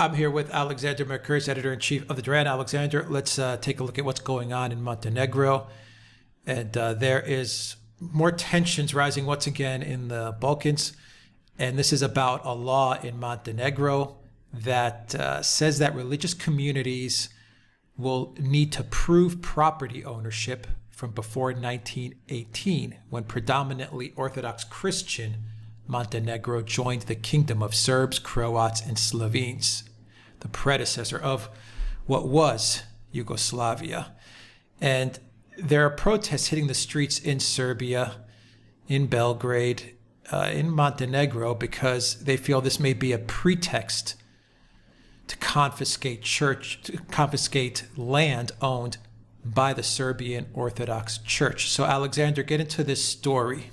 I'm here with Alexander Mercouris, editor-in-chief of the Duran. Alexander, let's take a look at what's going on in Montenegro. And there is more tensions rising once again in the Balkans. And this is about a law in Montenegro that says that religious communities will need to prove property ownership from before 1918, when predominantly Orthodox Christian Montenegro joined the kingdom of Serbs, Croats, and Slovenes, the predecessor of what was Yugoslavia. And there are protests hitting the streets in Serbia, in Belgrade, in Montenegro, because they feel this may be a pretext to confiscate land owned by the Serbian Orthodox Church. So Alexander, get into this story.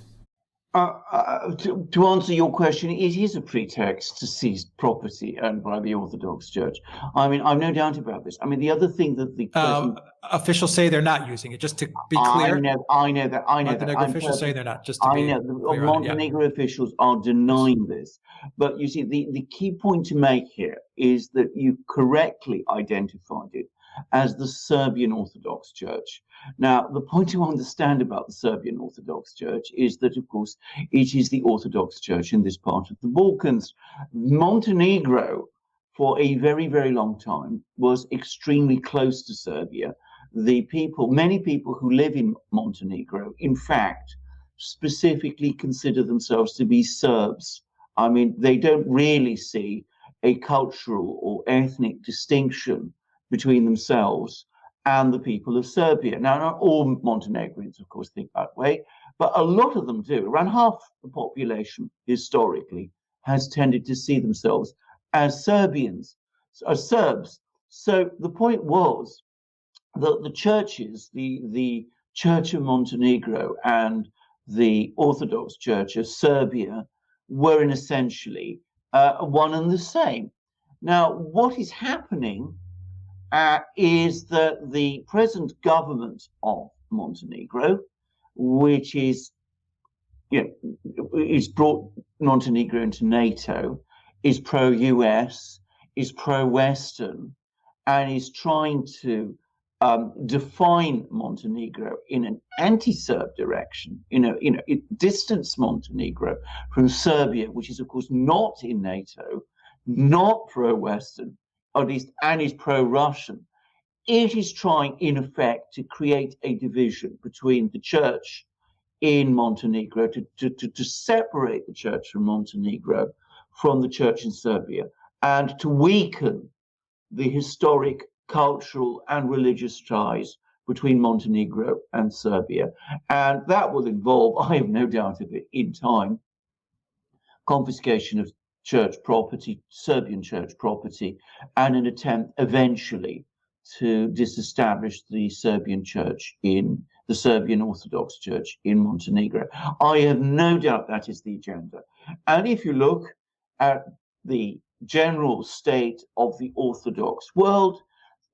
To answer your question, it is a pretext to seize property owned by the Orthodox Church. I mean, I've no doubt about this. I mean, the other thing that the officials say they're not using it. Just to be clear, I know that. Montenegro officials say they're not. Just to be clear, Montenegro officials are denying this. But you see, the key point to make here is that you correctly identified it as the Serbian Orthodox Church. Now, the point to understand about the Serbian Orthodox Church is that, of course, it is the Orthodox Church in this part of the Balkans. Montenegro, for a very, very long time, was extremely close to Serbia. Many people who live in Montenegro, in fact, specifically consider themselves to be Serbs. I mean, they don't really see a cultural or ethnic distinction between themselves and the people of Serbia. Now, not all Montenegrins, of course, think that way, but a lot of them do. Around half the population, historically, has tended to see themselves as Serbs. So the point was that the churches, the Church of Montenegro and the Orthodox Church of Serbia, were in essentially one and the same. Now, what is happening is that the present government of Montenegro, which is brought Montenegro into NATO, is pro-US, is pro-Western, and is trying to define Montenegro in an anti-Serb direction. It distance Montenegro from Serbia, which is of course not in NATO, not pro-Western, at least, and is pro-Russian. It is trying, in effect, to create a division between the church in Montenegro, to separate the church from Montenegro from the church in Serbia, and to weaken the historic, cultural, and religious ties between Montenegro and Serbia. And that will involve, I have no doubt of it, in time, confiscation of church property, Serbian church property, and an attempt eventually to disestablish the Serbian Orthodox Church in Montenegro. I have no doubt that is the agenda. And if you look at the general state of the Orthodox world,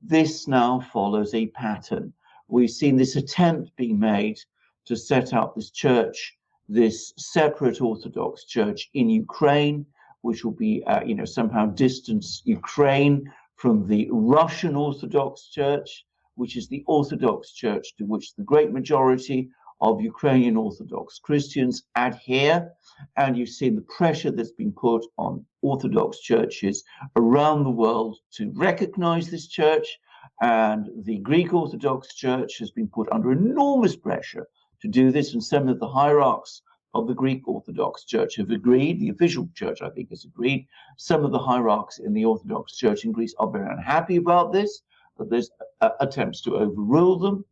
this now follows a pattern. We've seen this attempt being made to set up this church, this separate Orthodox Church in Ukraine, which will be, somehow distance Ukraine from the Russian Orthodox Church, which is the Orthodox Church to which the great majority of Ukrainian Orthodox Christians adhere. And you've seen the pressure that's been put on Orthodox churches around the world to recognize this church. And the Greek Orthodox Church has been put under enormous pressure to do this. And some of the hierarchs of the Greek Orthodox Church have agreed. The official church, I think, has agreed. Some of the hierarchs in the Orthodox Church in Greece are very unhappy about this, but there's attempts to overrule them.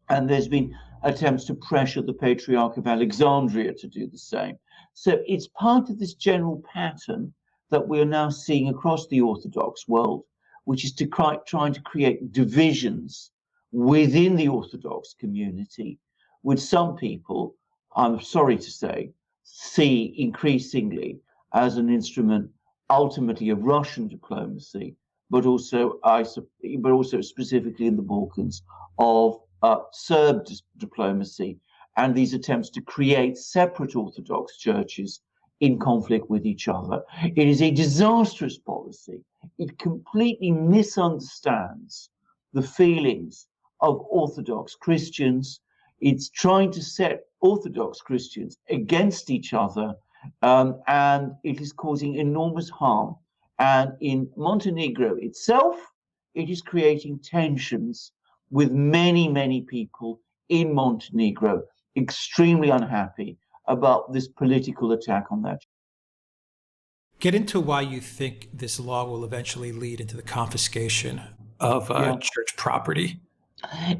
And there's been attempts to pressure the Patriarch of Alexandria to do the same. So it's part of this general pattern that we're now seeing across the Orthodox world, which is to trying to create divisions within the Orthodox community, with some people, I'm sorry to say, see increasingly as an instrument ultimately of Russian diplomacy, but also specifically in the Balkans of Serb diplomacy, and these attempts to create separate Orthodox churches in conflict with each other. It is a disastrous policy. it completely misunderstands the feelings of Orthodox Christians. It's trying to set Orthodox Christians against each other, and it is causing enormous harm. And in Montenegro itself, it is creating tensions with many, many people in Montenegro, extremely unhappy about this political attack on that. Get into why you think this law will eventually lead into the confiscation of church property.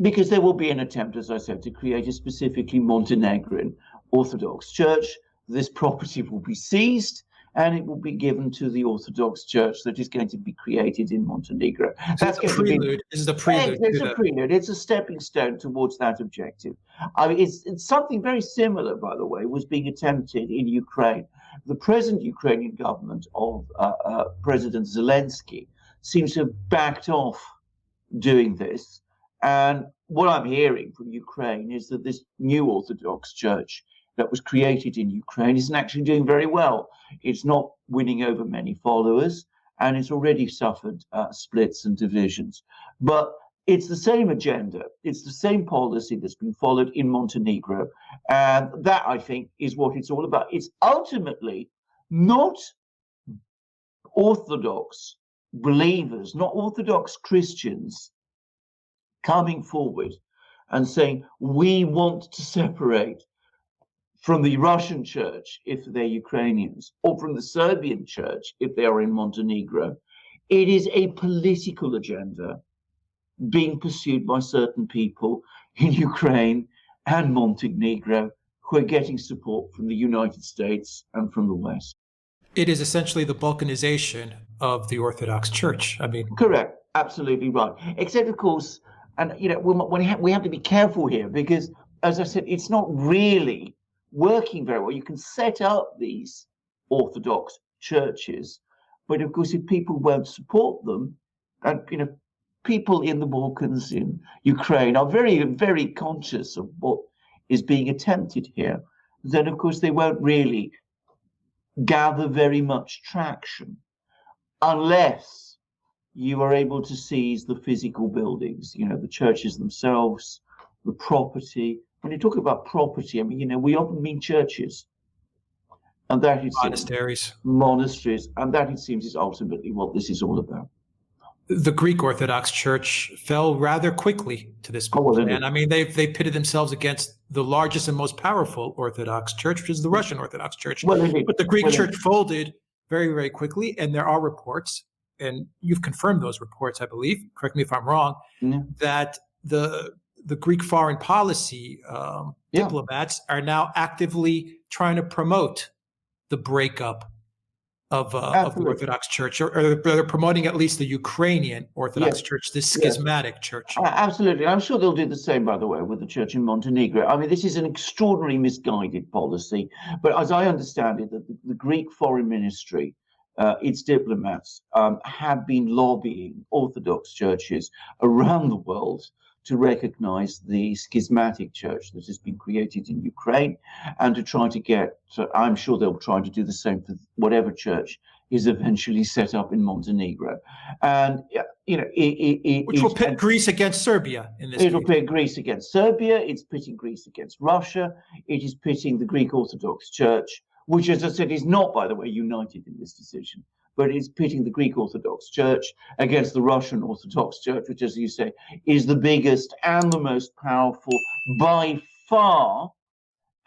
Because there will be an attempt, as I said, to create a specifically Montenegrin Orthodox Church. This property will be seized and it will be given to the Orthodox Church that is going to be created in Montenegro. That's a prelude. This is a prelude. It's a prelude. It's a stepping stone towards that objective. I mean, it's something very similar, by the way, was being attempted in Ukraine. The present Ukrainian government of President Zelensky seems to have backed off doing this. And what I'm hearing from Ukraine is that this new Orthodox Church that was created in Ukraine isn't actually doing very well. It's not winning over many followers, and it's already suffered splits and divisions. But it's the same agenda. It's the same policy that's been followed in Montenegro. And that, I think, is what it's all about. It's ultimately not Orthodox believers, not Orthodox Christians coming forward and saying, we want to separate from the Russian church if they're Ukrainians, or from the Serbian church if they are in Montenegro. It is a political agenda being pursued by certain people in Ukraine and Montenegro who are getting support from the United States and from the West. It is essentially the balkanization of the Orthodox Church. I mean, correct, absolutely right. Except, of course, and you know, we have to be careful here because, as I said, it's not really working very well. You can set up these Orthodox churches, but of course, if people won't support them, and you know, people in the Balkans, in Ukraine, are very, very conscious of what is being attempted here, then of course they won't really gather very much traction unless you are able to seize the physical buildings, you know, the churches themselves, the property. When you talk about property, I mean, you know, we often mean churches. And that is monasteries, and that it seems is ultimately what this is all about. The Greek Orthodox Church fell rather quickly to this plan. I mean, they pitted themselves against the largest and most powerful Orthodox Church, which is the Russian Orthodox Church. But the Greek Church folded very, very quickly, and there are reports, and you've confirmed those reports, I believe, correct me if I'm wrong, that the Greek foreign policy diplomats are now actively trying to promote the breakup of the Orthodox Church, or they're promoting at least the Ukrainian Orthodox Church, this schismatic church. Absolutely. I'm sure they'll do the same, by the way, with the church in Montenegro. I mean, this is an extraordinarily misguided policy. But as I understand it, the Greek Foreign Ministry, its diplomats, have been lobbying Orthodox churches around the world to recognize the schismatic church that has been created in Ukraine, and to try to get, I'm sure they'll try to do the same for whatever church is eventually set up in Montenegro. And, you know, which will pit Greece against Serbia in this case. It'll pit Greece against Serbia, it's pitting Greece against Russia, it is pitting the Greek Orthodox Church, which, as I said, is not, by the way, united in this decision, but it's pitting the Greek Orthodox Church against the Russian Orthodox Church, which, as you say, is the biggest and the most powerful by far,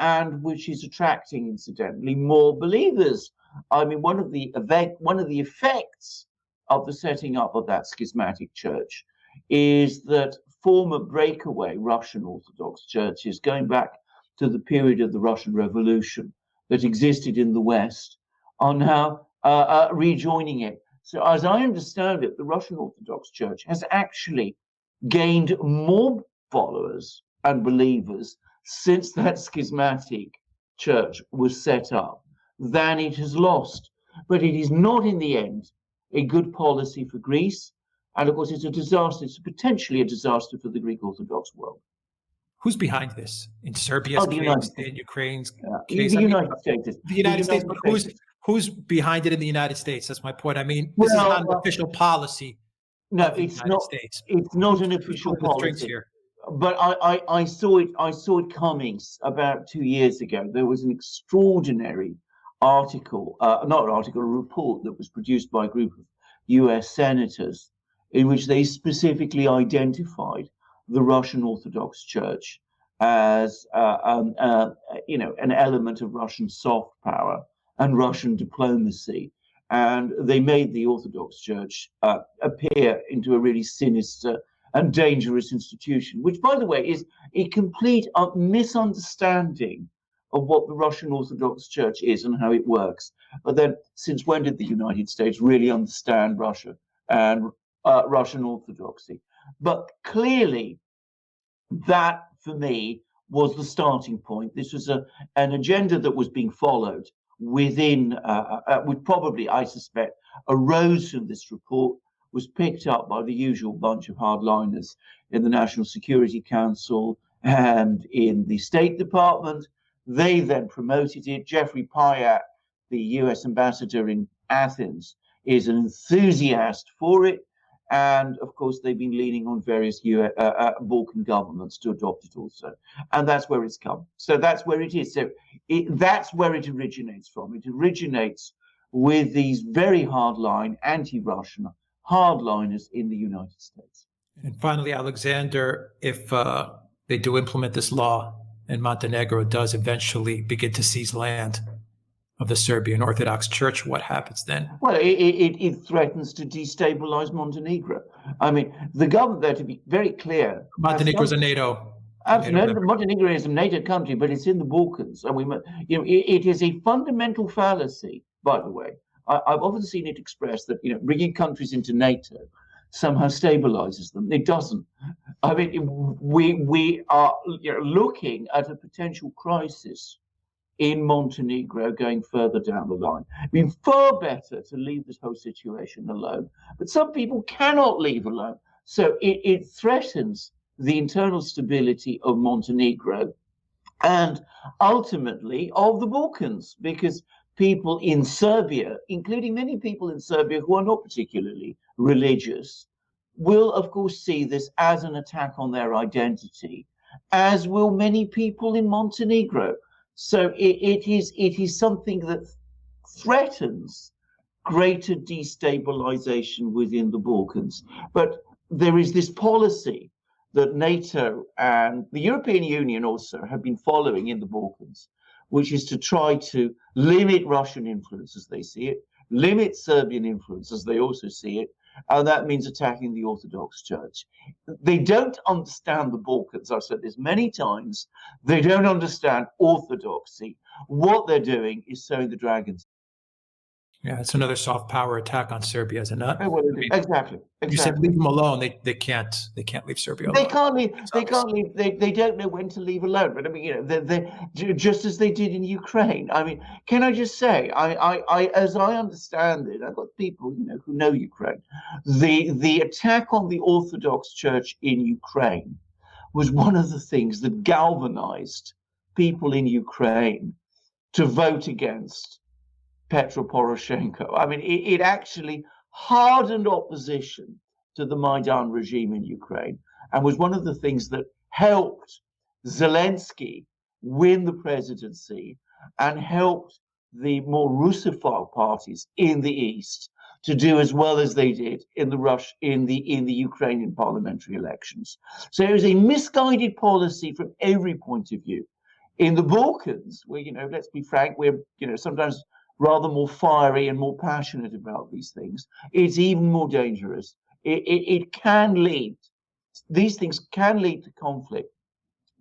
and which is attracting, incidentally, more believers. I mean, one of the effects of the setting up of that schismatic church is that former breakaway Russian Orthodox churches, going back to the period of the Russian Revolution that existed in the West, are now rejoining it. So as I understand it, the Russian Orthodox Church has actually gained more followers and believers since that schismatic church was set up than it has lost. But it is not in the end a good policy for Greece. And of course, it's a disaster. It's potentially a disaster for the Greek Orthodox world. Who's behind this? In Serbia's case, in Ukraine's case? The United States. The United States, but who's behind it in the United States? That's my point. I mean, this is not an official policy No, of the it's United not. States. It's not an Who's official pulling the strings policy. here? But I saw it. I saw it coming about 2 years ago. There was an extraordinary article, not an article, a report that was produced by a group of U.S. senators, in which they specifically identified the Russian Orthodox Church as, an element of Russian soft power and Russian diplomacy, and they made the Orthodox Church appear into a really sinister and dangerous institution, which, by the way, is a complete misunderstanding of what the Russian Orthodox Church is and how it works. But then, since when did the United States really understand Russia and Russian Orthodoxy? But clearly, that, for me, was the starting point. This was an agenda that was being followed within, would probably, I suspect, arose from this report, was picked up by the usual bunch of hardliners in the National Security Council and in the State Department. They then promoted it. Jeffrey Pyatt, the US ambassador in Athens, is an enthusiast for it. And of course, they've been leaning on various Balkan governments to adopt it also. And that's where it's come. So that's where it is. So that's where it originates from. It originates with these very hardline, anti-Russian hardliners in the United States. And finally, Alexander, if they do implement this law and Montenegro does eventually begin to seize land of the Serbian Orthodox Church, what happens then? Well, it threatens to destabilize Montenegro. I mean, the government, there, to be very clear, Montenegro is a NATO. Absolutely, Montenegro is a NATO country, but it's in the Balkans, and it is a fundamental fallacy. By the way, I've often seen it expressed that bringing countries into NATO somehow stabilizes them. It doesn't. I mean, we are looking at a potential crisis in Montenegro going further down the line. I mean, far better to leave this whole situation alone. But some people cannot leave alone. So it threatens the internal stability of Montenegro and ultimately of the Balkans, because people in Serbia, including many people in Serbia who are not particularly religious, will of course see this as an attack on their identity, as will many people in Montenegro. So it is something that threatens greater destabilization within the Balkans. But there is this policy that NATO and the European Union also have been following in the Balkans, which is to try to limit Russian influence as they see it, limit Serbian influence as they also see it, and that means attacking the Orthodox Church. They don't understand the Balkans. I've said this many times. They don't understand Orthodoxy. What they're doing is sowing the dragons. Yeah, it's another soft power attack on Serbia, is it not? Well, exactly. You said leave them alone. They can't leave Serbia alone. They can't leave. They can't leave. They don't know when to leave alone. But I mean, they just as they did in Ukraine. I mean, can I just say, I as I understand it, I've got people who know Ukraine. The attack on the Orthodox Church in Ukraine was one of the things that galvanized people in Ukraine to vote against Petro Poroshenko. I mean, it actually hardened opposition to the Maidan regime in Ukraine, and was one of the things that helped Zelensky win the presidency and helped the more Russophile parties in the East to do as well as they did in the Ukrainian parliamentary elections. So it was a misguided policy from every point of view. In the Balkans, where let's be frank, we're sometimes rather more fiery and more passionate about these things, it's even more dangerous. It can lead, these things can lead to conflict.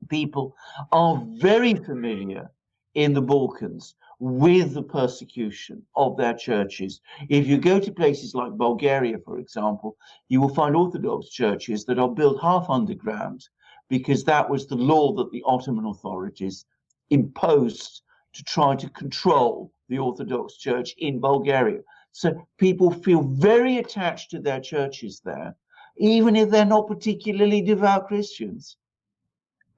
People are very familiar in the Balkans with the persecution of their churches. If you go to places like Bulgaria, for example, you will find Orthodox churches that are built half underground, because that was the law that the Ottoman authorities imposed to try to control the Orthodox Church in Bulgaria. So people feel very attached to their churches there, even if they're not particularly devout Christians.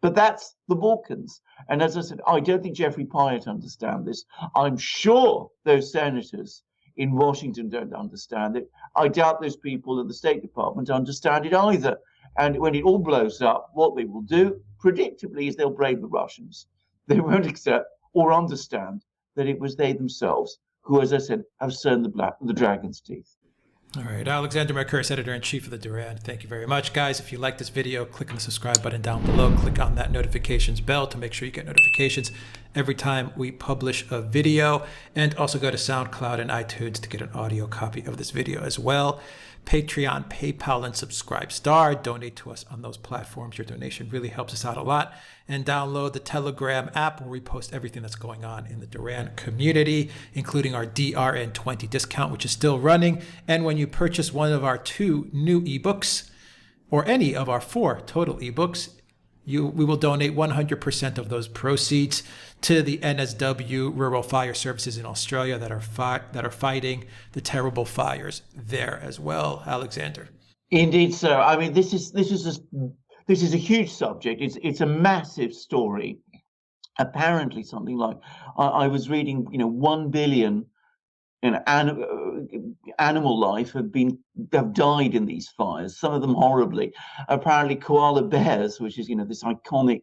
But that's the Balkans. And as I said, I don't think Jeffrey Pyatt understands this. I'm sure those senators in Washington don't understand it. I doubt those people in the State Department understand it either. And when it all blows up, what they will do, predictably, is they'll blame the Russians. They won't accept or understand that it was they themselves who, as I said, have sown the dragon's teeth. All right, Alexander Mercouris, editor-in-chief of the Duran. Thank you very much, guys. If you like this video, click on the subscribe button down below. Click on that notifications bell to make sure you get notifications every time we publish a video. And also go to Soundcloud and iTunes to get an audio copy of this video as well. Patreon, PayPal, and Subscribestar. Donate to us on those platforms. Your donation really helps us out a lot. And download the Telegram app where we post everything that's going on in the Duran community, including our DRN20 discount, which is still running. And when you purchase one of our 2 new ebooks, or any of our 4 total ebooks, we will donate 100% of those proceeds to the NSW Rural Fire Services in Australia that are fighting the terrible fires there as well. Alexander. Indeed, sir. I mean, this is a huge subject. It's a massive story. Apparently, something like I was reading, 1 billion animal life have died in these fires. Some of them horribly. Apparently, koala bears, which is this iconic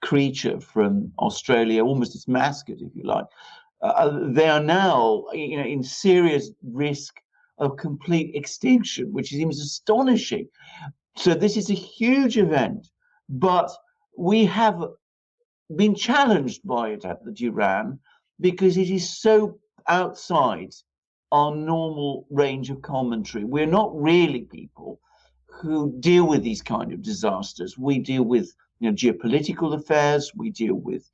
creature from Australia, almost its mascot, if you like, they are now in serious risk of complete extinction, which seems astonishing. So this is a huge event, but we have been challenged by it at the Duran because it is so outside our normal range of commentary. We're not really people who deal with these kind of disasters. We deal with geopolitical affairs. We deal with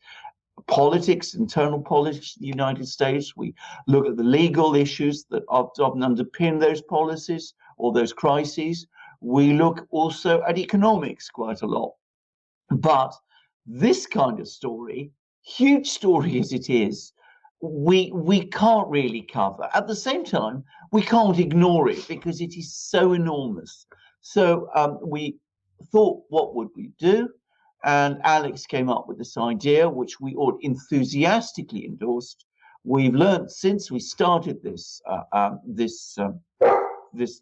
politics, internal politics of the United States. We look at the legal issues that often underpin those policies or those crises. We look also at economics quite a lot. But this kind of story, huge story as it is, we can't really cover. At the same time, we can't ignore it because it is so enormous. So we thought, what would we do? And Alex came up with this idea, which we all enthusiastically endorsed. We've learned since we started this this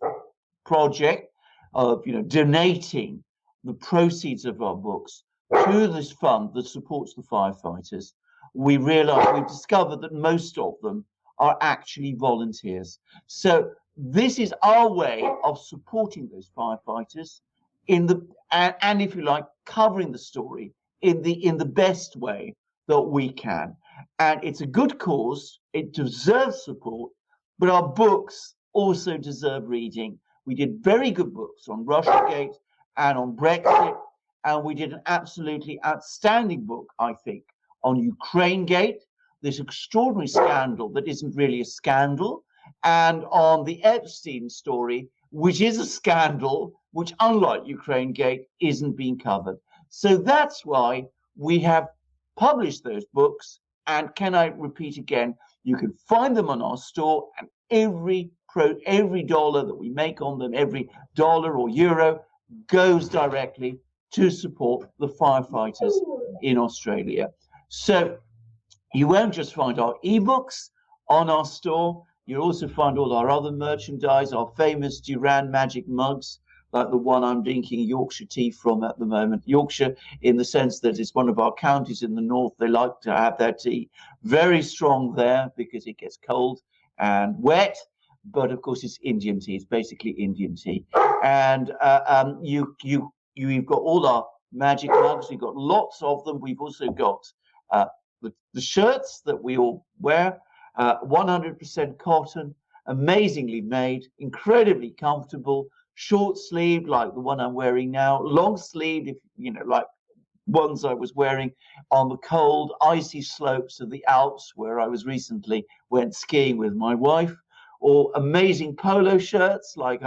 project of donating the proceeds of our books to this fund that supports the firefighters. We discovered that most of them are actually volunteers. So this is our way of supporting those firefighters and if you like, covering the story in the best way that we can. And it's a good cause. It deserves support, but our books also deserve reading. We did very good books on Russiagate and on Brexit, and we did an absolutely outstanding book, I think, on Ukrainegate, this extraordinary scandal that isn't really a scandal, and on the Epstein story, which is a scandal, which, unlike Ukrainegate, isn't being covered. So that's why we have published those books. And can I repeat again, you can find them on our store, and every dollar that we make on them, every dollar or euro, goes directly to support the firefighters in Australia. So you won't just find our ebooks on our store, you'll also find all our other merchandise, our famous Duran magic mugs, like the one I'm drinking Yorkshire tea from at the moment. Yorkshire, in the sense that it's one of our counties in the north, they like to have their tea very strong there because it gets cold and wet. But of course, it's Indian tea. It's basically Indian tea. And you've got all our magic mugs. We've got lots of them. We've also got the shirts that we all wear, 100% cotton, amazingly made, incredibly comfortable, short sleeved like the one I'm wearing now, long sleeved, if like ones I was wearing on the cold, icy slopes of the Alps where I was recently went skiing with my wife, or amazing polo shirts like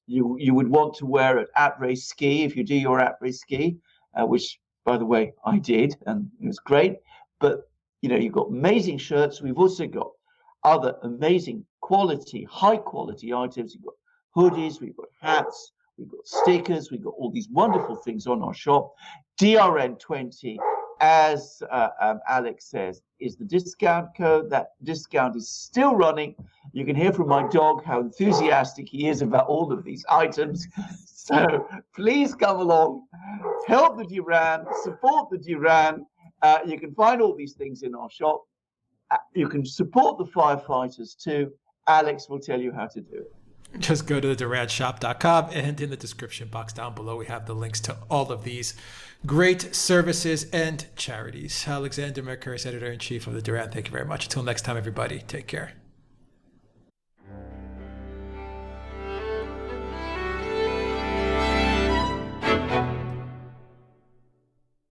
you would want to wear at après ski if you do your après ski, which by the way I did, and it was great. But you've got amazing shirts. We've also got other amazing quality, high quality items. We've got hoodies, we've got hats, we've got stickers, we've got all these wonderful things on our shop. DRN20, as Alex says, is the discount code. That discount is still running. You can hear from my dog how enthusiastic he is about all of these items. So please come along, help the Duran, support the Duran. You can find all these things in our shop. You can support the firefighters too. Alex will tell you how to do it. Just go to the duranshop.com, and in the description box down below, we have the links to all of these great services and charities. Alexander Mercouris, Editor-in-Chief of the Duran, thank you very much. Until next time, everybody, take care.